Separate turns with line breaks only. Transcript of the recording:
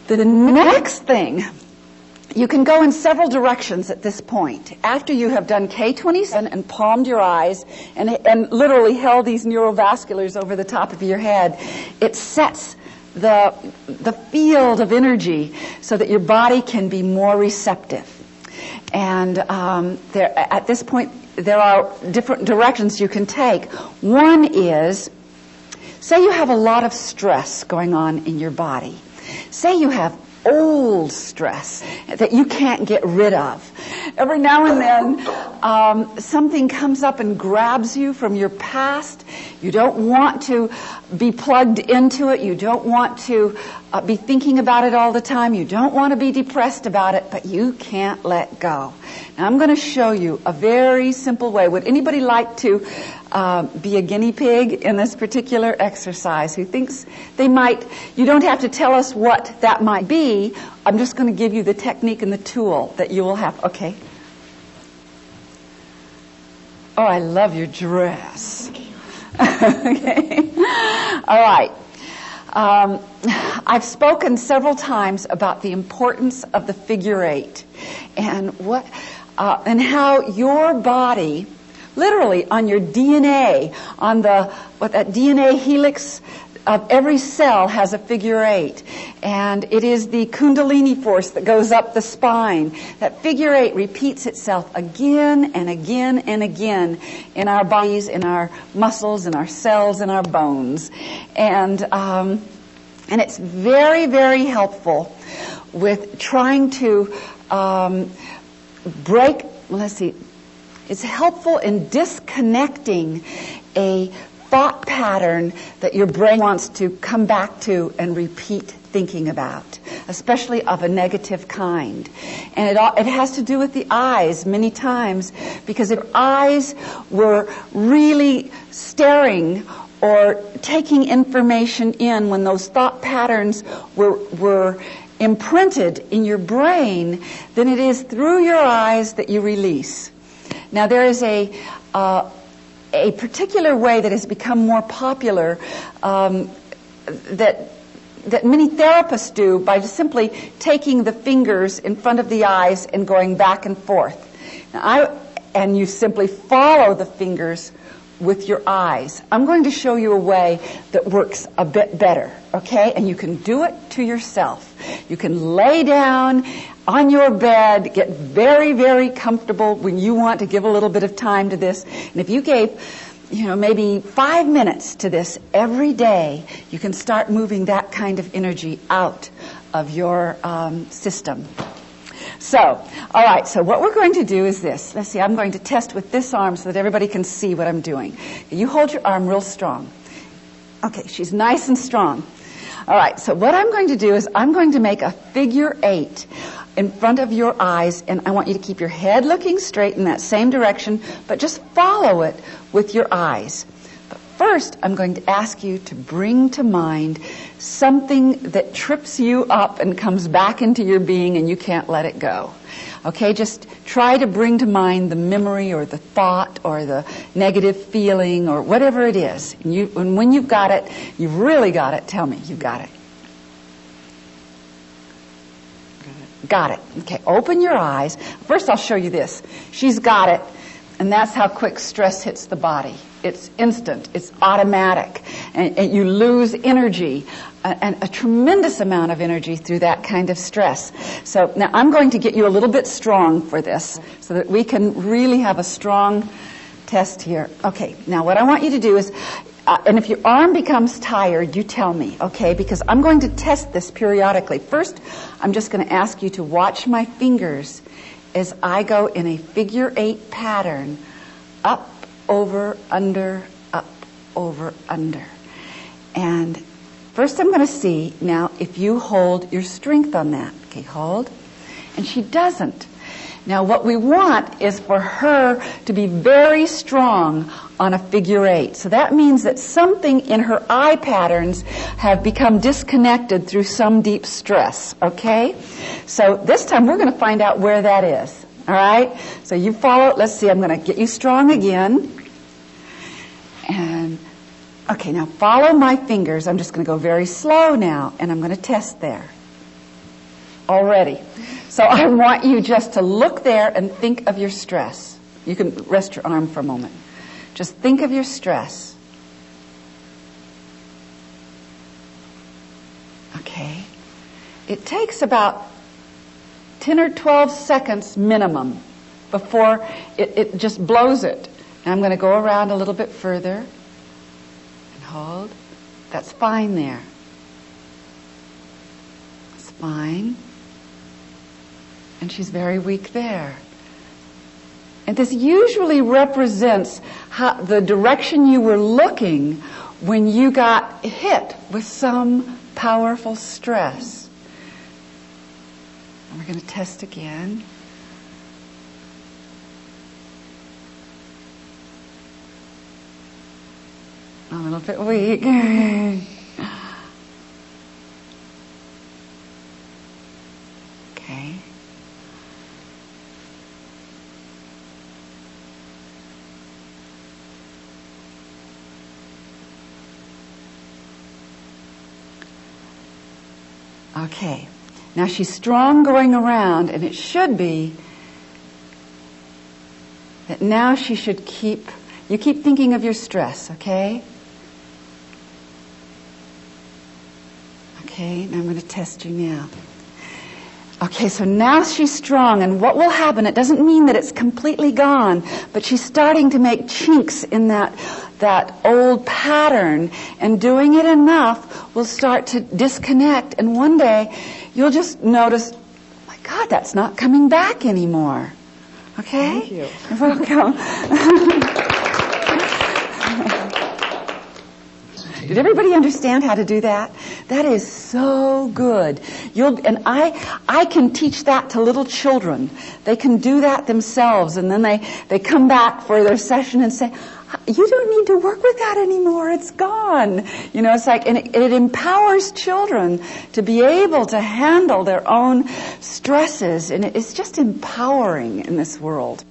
The next thing, you can go in several directions at this point. After you have done K27 and palmed your eyes and literally held these neurovasculars over the top of your head, it sets the field of energy so that your body can be more receptive. And at this point, there are different directions you can take. One is, say you have a lot of stress going on in your body. Say you have old stress that you can't get rid of. Every now and then, something comes up and grabs you from your past. You don't want to be plugged into it. You don't want to be thinking about it all the time. You don't want to be depressed about it, but you can't let go. Now, I'm going to show you a very simple way. Would anybody like to be a guinea pig in this particular exercise? Who thinks they might? You don't have to tell us what that might be. I'm just going to give you the technique and the tool that you will have. Okay. Oh, I love your dress. Okay. All right. I've spoken several times about the importance of the figure eight and and how your body, literally on your DNA, on that DNA helix of every cell has a figure eight. And it is the Kundalini force that goes up the spine. That figure eight repeats itself again and again and again in our bodies, in our muscles, in our cells, in our bones. And it's very, very helpful with trying to it's helpful in disconnecting a thought pattern that your brain wants to come back to and repeat thinking about, especially of a negative kind. And it has to do with the eyes many times, because if eyes were really staring or taking information in when those thought patterns were imprinted in your brain, then it is through your eyes that you release. Now, there is a particular way that has become more popular that many therapists do by just simply taking the fingers in front of the eyes and going back and forth. And you simply follow the fingers with your eyes. I'm going to show you a way that works a bit better, okay? And you can do it to yourself. You can lay down on your bed, get very, very comfortable when you want to give a little bit of time to this. And if you gave, maybe 5 minutes to this every day, you can start moving that kind of energy out of your system. So, all right, so what we're going to do is this. Let's see, I'm going to test with this arm so that everybody can see what I'm doing. You hold your arm real strong. Okay, she's nice and strong. All right, so what I'm going to do is I'm going to make a figure eight in front of your eyes, and I want you to keep your head looking straight in that same direction, but just follow it with your eyes. But first, I'm going to ask you to bring to mind something that trips you up and comes back into your being and you can't let it go. Okay, just try to bring to mind the memory or the thought or the negative feeling or whatever it is. And when you've got it, you've really got it, tell me you've got it. Got it. Okay, open your eyes. First, I'll show you this. She's got it, and that's how quick stress hits the body. It's instant. It's automatic. And you lose energy, and a tremendous amount of energy through that kind of stress. So now I'm going to get you a little bit strong for this so that we can really have a strong test here. Okay, now what I want you to do is, and if your arm becomes tired, you tell me, okay? Because I'm going to test this periodically. First, I'm just going to ask you to watch my fingers as I go in a figure eight pattern, up, over, under, up, over, under. And first I'm going to see now if you hold your strength on that. Okay, hold. And she doesn't. Now what we want is for her to be very strong on a figure eight. So that means that something in her eye patterns have become disconnected through some deep stress, okay? So this time we're going to find out where that is, all right? So you follow, let's see, I'm going to get you strong again. And, okay, now follow my fingers. I'm just going to go very slow now, and I'm going to test there. already. So I want you just to look there and think of your stress. You can rest your arm for a moment. Just think of your stress. Okay. It takes about 10 or 12 seconds minimum before it just blows it. And I'm going to go around a little bit further and hold. That's fine there. That's fine. And she's very weak there. And this usually represents the direction you were looking when you got hit with some powerful stress. And we're going to test again. A little bit weak. Okay. Okay. Now she's strong going around, and it should be that now she should you keep thinking of your stress, okay? Okay, now I'm going to test you now. Okay, so now she's strong, and what will happen, it doesn't mean that it's completely gone, but she's starting to make chinks in that old pattern, and doing it enough will start to disconnect, and one day you'll just notice, oh my God, that's not coming back anymore. Okay?
Thank you.
You're welcome. Did everybody understand how to do that? That is so good. And I can teach that to little children. They can do that themselves, and then they come back for their session and say, you don't need to work with that anymore. It's gone. You know, it's like, and it empowers children to be able to handle their own stresses, and it's just empowering in this world.